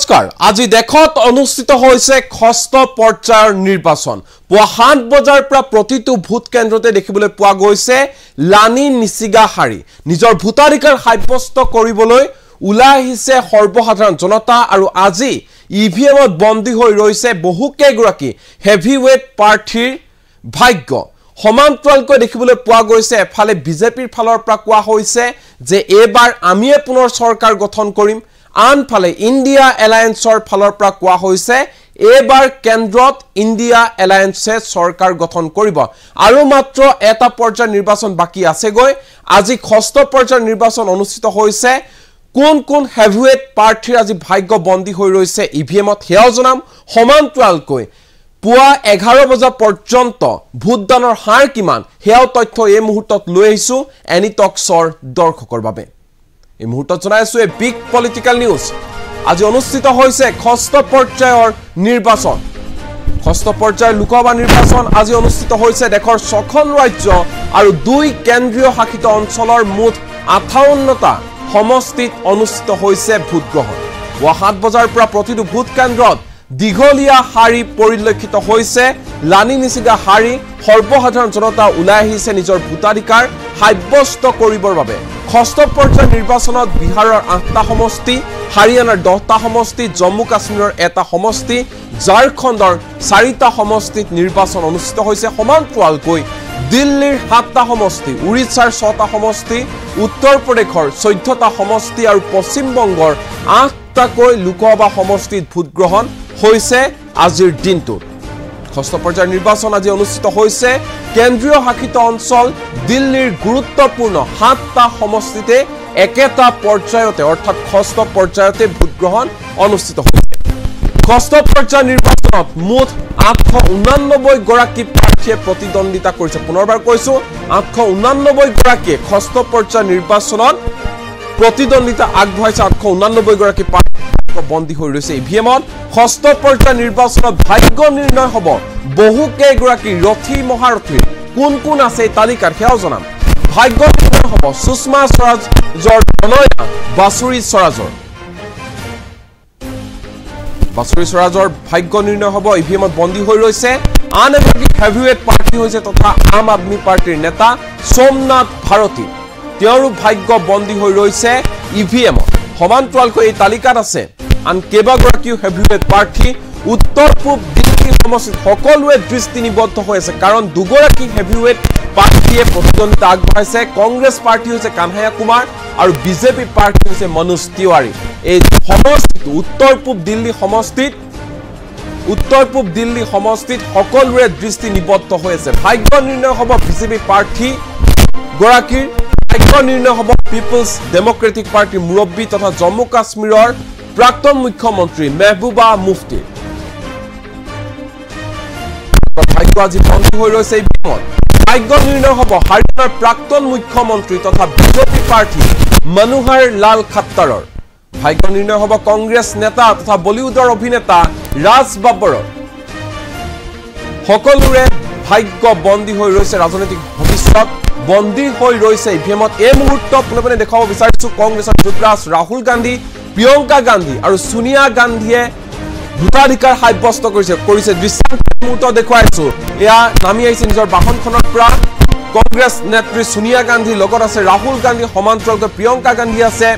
নমস্কাৰ আজি দেখত অনুষ্ঠিত হৈছে ষষ্ঠ পৰ্যায়ৰ নিৰ্বাচন পুৱা ৭ বজাৰ পৰা প্ৰতিটো ভোট কেন্দ্ৰতে দেখিবলৈ পোৱা গৈছে লানি নিচিগা হাৰি নিজৰ ভোটাধিকাৰ সাব্যস্ত কৰিবলৈ উলাই আহিছে সৰ্বসাধাৰণ জনতা আৰু আজি ইভিএমত বন্দী হৈ ৰৈছে বহুকেইগৰাকী হেভিৱেট প্ৰাৰ্থীৰ ভাগ্য সমান্তৰালকৈ দেখিবলৈ পোৱা গৈছে এফালে বিজেপিৰ ফালৰ পৰা কোৱা হৈছে যে এবাৰ আমিয়ে পুনৰ চৰকাৰ গঠন কৰিম আনফালে ইন্ডিয়া এলায়েন্সৰ ফালৰ পৰা কোৱা হৈছে এবাৰ কেন্দ্ৰত ইন্ডিয়া এলায়েন্সে চৰকাৰ গঠন কৰিব আৰু মাত্ৰ এটা পৰ্যায়ৰ নিৰ্বাচন বাকি আছে গৈ আজি ষষ্ঠ পৰ্যায়ৰ নিৰ্বাচন অনুষ্ঠিত হৈছে কোন হেভিৱেট প্ৰাৰ্থীৰ আজি ভাগ্য বন্দী হৈ ৰৈছে ইভিএমত হেও জনাম সমান্তৰালকৈ পুৱা 11 বজা পৰ্যন্ত ভোটদানৰ হাৰ কিমান হেও তথ্য এই মুহূৰ্তত লৈ আহিছো এনি টক্সৰ দৰ্শকৰ বাবে এই মুহূৰ্তত জনাইছো এ বিগ পলিটিক্যাল নিউজ আজি অনুষ্ঠিত হৈছে ষষ্ঠ পৰ্যায়ৰ নিৰ্বাচন ষষ্ঠ পৰ্যায়ৰ লোকসভা নিৰ্বাচন আজি অনুষ্ঠিত হৈছে দেশৰ ৬খন ৰাজ্য আৰু 2 কেন্দ্ৰীয় শাসিত অঞ্চলৰ মুঠ ৫৮টা সমষ্টিত অনুষ্ঠিত হৈছে ভোট গ্ৰহণ পুৱা ৭ বজাৰ পৰা প্ৰতিটো ভোট কেন্দ্ৰত দীঘলীয়া হাৰি পৰিলক্ষিত হৈছে লানি নিচিগা হাৰি সৰ্বসাধাৰণ জনতা উলাই আহিছে নিজৰ ভোটাধিকাৰ সাব্যস্ত কৰিবৰ বাবে ষষ্ঠ পৰ্যায়ৰ নিৰ্বাচনত বিহাৰৰ 8টা সমষ্টি হাৰিয়ানাৰ 10টা সমষ্টি জম্মু কাশ্মীৰৰ 1টা সমষ্টি ঝাৰখণ্ডৰ 4টা সমষ্টিত নিৰ্বাচন অনুষ্ঠিত হৈছে সমান্তৰালকৈ দিল্লীৰ 7টা সমষ্টি উৰিষ্যাৰ 6টা সমষ্টি উত্তৰ প্ৰদেশৰ 14টা সমষ্টি আৰু পশ্চিম বংগৰ 8টাকৈ লোকসভা সমষ্টিত ভোট গ্ৰহণ হৈছে আজিৰ দিনটোত ষষ্ঠ পৰ্যায়ৰ নিৰ্বাচন আজি অনুষ্ঠিত হৈছে কেন্দ্ৰীয় শাসিত অঞ্চল দিল্লীৰ গুৰুত্বপূৰ্ণ 7টা সমষ্টিতে একেটা পৰ্যায়তে অৰ্থাৎ ষষ্ঠ পৰ্যায়তে ভোট গ্ৰহণ অনুষ্ঠিত হৈছে ষষ্ঠ পৰ্যায়ৰ নিৰ্বাচনত মুঠ 889 গৰাকী প্ৰাৰ্থীয়ে প্ৰতিদ্বন্দ্বিতা কৰিছে পুনৰবাৰ কৈছো 889 গৰাকীয়ে ষষ্ঠ পৰ্যায়ৰ নিৰ্বাচনত প্ৰতিদ্বন্দ্বিতা আগবঢ়াইছে 889 গৰাকী বন্দী হৈ ৰৈছে ইভিএমত ষষ্ঠ পৰ্যায়ৰ নিৰ্বাচনত ভাগ্য নিৰ্ণয় হ'ব বহুকেইগৰাকী ৰথী মহাৰথীৰ কোন আছে এই তালিকাত হেও জনাম ভাগ্য নিৰ্ণয় হ'ব সুষমা স্বৰাজৰ তনয়া বাসুৰী স্বৰাজৰ ভাগ্য নিৰ্ণয় হ'ব ইভিএমত বন্দী হৈ ৰৈছে আন এগৰাকী হেভিৱেট প্ৰাৰ্থী হৈছে তথা আম আদমি পাৰ্টিৰ নেতা সোমনাথ ভাৰতী তেওঁৰো ভাগ্য বন্দী হৈ ৰৈছে ইভিএমত সমান্তৰালকৈ এই তালিকাত আছে আন কেইবাগৰাকীও হেভিৱেট প্ৰাৰ্থী উত্তৰ পূব দিল্লী সমষ্টিত সকলোৱে দৃষ্টি নিবদ্ধ হৈ আছে কাৰণ দুগৰাকী হেভিৱেট প্ৰাৰ্থীয়ে প্ৰতিদ্বন্দ্বিতা আগবঢ়াইছে কংগ্ৰেছ পাৰ্টি হৈছে কানহায়া কুমাৰ আৰু বিজেপি পাৰ্টি হৈছে মনোজ তিৱাৰী এই সমষ্টিত উত্তৰ পূব দিল্লী সমষ্টিত সকলোৰে দৃষ্টি নিবদ্ধ হৈ আছে ভাগ্য নিৰ্ণয় হ'ব বিজেপি প্ৰাৰ্থী গৰাকীৰ ভাগ্য নিৰ্ণয় হ'ব পিপলছ ডেমক্ৰেটিক পাৰ্টিৰ মুৰব্বী তথা জম্মু কাশ্মীৰৰ প্ৰাক্তন মুখ্যমন্ত্ৰী মেহবুবা মুফতি ভাগ্য আজি বন্দী হৈ ৰৈছে ইভিএমত ভাগ্য নিৰ্ণয় হ'ব হাৰিয়ানাৰ প্ৰাক্তন মুখ্যমন্ত্ৰী তথা বিজেপি প্ৰাৰ্থী মনোহৰ লাল খাট্টাৰৰ ভাগ্য নিৰ্ণয় হ'ব কংগ্ৰেছ নেতা তথা বলিউডৰ অভিনেতা ৰাজ বাব্বৰৰ সকলোৰে ভাগ্য বন্দী হৈ ৰৈছে ৰাজনৈতিক ভৱিষ্যত বন্দী হৈ ৰৈছে ইভিএমত এই মুহূৰ্তত পুনৰবাৰ দেখাব বিচাৰিছো কংগ্ৰেছৰ যুৱৰাজ ৰাহুল গান্ধী প্ৰিয়ংকা গান্ধী আৰু সোনিয়া গান্ধীয়ে ভোটাধিকাৰ সাব্যস্ত কৰিছে দৃশ্যান্ত মুহূৰ্ত দেখুৱাইছো এয়া নামি আহিছে নিজৰ বাহনখনৰ পৰা কংগ্ৰেছ নেত্ৰী সোনিয়া গান্ধী লগত আছে ৰাহুল গান্ধী সমান্তৰালকৈ প্ৰিয়ংকা গান্ধী আছে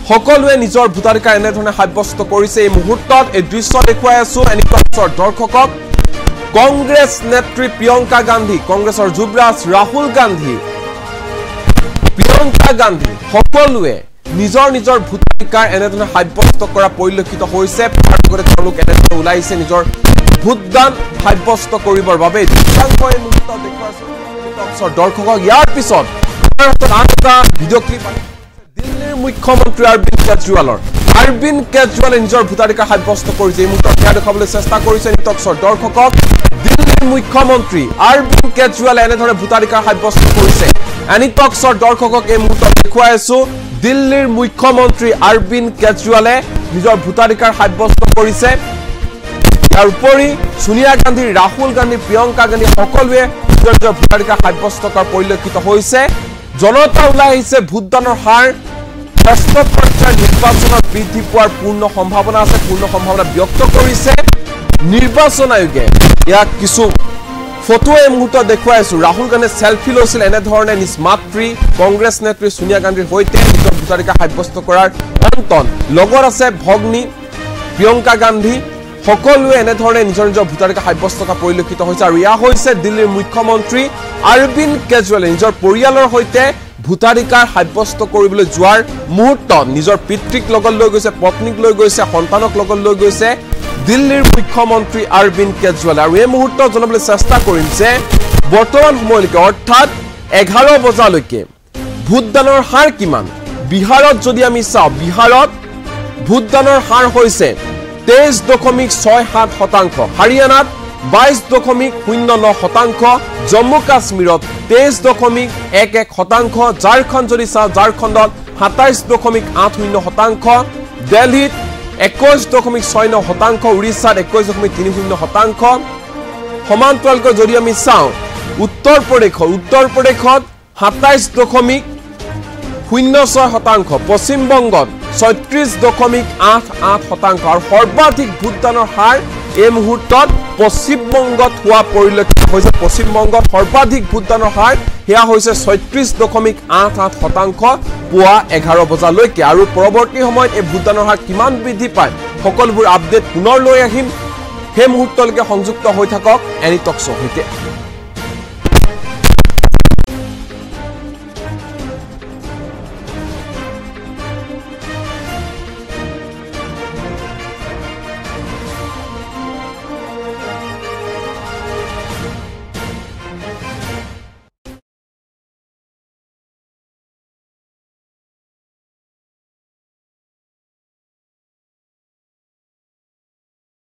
সকলোৱে নিজৰ ভোটাধিকাৰ এনেধৰণে সাব্যস্ত কৰিছে এই মুহূৰ্তত এই দৃশ্য দেখুৱাই আছো এনি টক্সৰ দৰ্শকক কংগ্ৰেছ নেত্ৰী প্ৰিয়ংকা গান্ধী কংগ্ৰেছৰ যুৱৰাজ ৰাহুল গান্ধী প্ৰিয়ংকা গান্ধী সকলোৱে নিজৰ ভোটাধিকাৰ এনেধৰণে সাব্যস্ত কৰা পৰিলক্ষিত হৈছে আগতে তেওঁলোক এনেধৰণে ওলাইছে নিজৰ ভোটদান সাব্যস্ত কৰিবৰ বাবে দৃশ্যাংকই মুহূৰ্ত দেখুৱাইছো টক্সৰ দৰ্শকক ইয়াৰ পিছত আন এটা ভিডিঅ' ক্লিপ দিল্লীৰ মুখ্যমন্ত্ৰী অৰবিন্দ কেজৰিৱালে নিজৰ ভোটাধিকাৰ সাব্যস্ত কৰিছে এই মুহূৰ্তত সেয়া দেখাবলৈ চেষ্টা কৰিছে টক্সৰ দৰ্শকক দিল্লীৰ মুখ্যমন্ত্ৰী অৰবিন্দ কেজৰিৱালে এনেধৰণে ভোটাধিকাৰ সাব্যস্ত কৰিছে এনি টক্সৰ দৰ্শকক এই মুহূৰ্তত দেখুৱাই আছো দিল্লীৰ মুখ্যমন্ত্ৰী অৰবিন্দ কেজৰিৱালে নিজৰ ভোটাধিকাৰ সাব্যস্ত কৰিছে ইয়াৰ উপৰি সোনিয়া গান্ধী ৰাহুল গান্ধী প্ৰিয়ংকা গান্ধী সকলোৱে নিজৰ ভোটাধিকাৰ সাব্যস্ত কৰাৰ পৰিলক্ষিত হৈছে জনতা ওলাই আহিছে ভোটদানৰ হাৰ ষষ্ঠ পৰ্যায়ৰ নিৰ্বাচনত বৃদ্ধি পোৱাৰ পূৰ্ণ সম্ভাৱনা আছে পূৰ্ণ সম্ভাৱনা ব্যক্ত কৰিছে নিৰ্বাচন আয়োগে ইয়াক কিছু ফটো এই মুহূৰ্তত দেখুৱাইছো ৰাহুল গান্ধী সেলফি লৈছিল এনে ধৰণে নিজ মাতৃ কংগ্ৰেছ নেত্ৰী সোনিয়া গান্ধীৰ সৈতে নিজৰ ভোটাধিকাৰ সাব্যস্ত কৰাৰ অন্তন লগত আছে ভগ্নী প্ৰিয়ংকা গান্ধী সকলোৱে এনে ধৰণে নিজৰ নিজৰ ভোটাধিকাৰ সাব্যস্ত কৰা পৰিলক্ষিত হৈছে আৰু ইয়া হৈছে দিল্লীৰ মুখ্যমন্ত্ৰী অৰবিন্দ কেজৰিৱালে নিজৰ পৰিয়ালৰ সৈতে ভোটাধিকাৰ সাব্যস্ত কৰিবলৈ যোৱাৰ মুহূৰ্তত নিজৰ পিতৃক লগত লৈ গৈছে পত্নীক লৈ গৈছে সন্তানক লগত লৈ গৈছে দিল্লীৰ মুখ্যমন্ত্ৰী অৰবিন্দ কেজৰিৱাল আৰু এই মুহূৰ্তত জনাবলৈ চেষ্টা কৰিম যে বৰ্তমান সময়লৈকে অৰ্থাৎ 11 বজালৈকে ভোটদানৰ হাৰ কিমান বিহাৰত যদি আমি চাওঁ বিহাৰত ভোটদানৰ হাৰ হৈছে 23.67%, হাৰিয়ানাত 22.09%, জম্মু কাশ্মীৰত 23.11%, ঝাৰখণ্ড যদি চাওঁ ঝাৰখণ্ডত 27.80%, দিল্লীত 21.69%, উৰিষ্যাত 21.30%, সমান্তৰালকৈ যদি আমি চাওঁ উত্তৰ প্ৰদেশত 27.06%, পশ্চিমবংগত 36.88% আৰু সৰ্বাধিক ভোটদানৰ হাৰ এই মুহূৰ্তত পশ্চিমবংগত হোৱা পৰিলক্ষিত হৈছে পশ্চিমবংগত সৰ্বাধিক ভোটদানৰ হাৰ হেয়া হৈছে 36.88% পুৱা 11 বজালৈকে আৰু পৰৱৰ্তী সময়ত এই ভোটদানৰ হাৰ কিমান বৃদ্ধি পায় সকলোবোৰ আপডেট পুনৰ লৈ আহিম সেই মুহূৰ্তলৈকে সংযুক্ত হৈ থাকক এনি টকছৰ সৈতে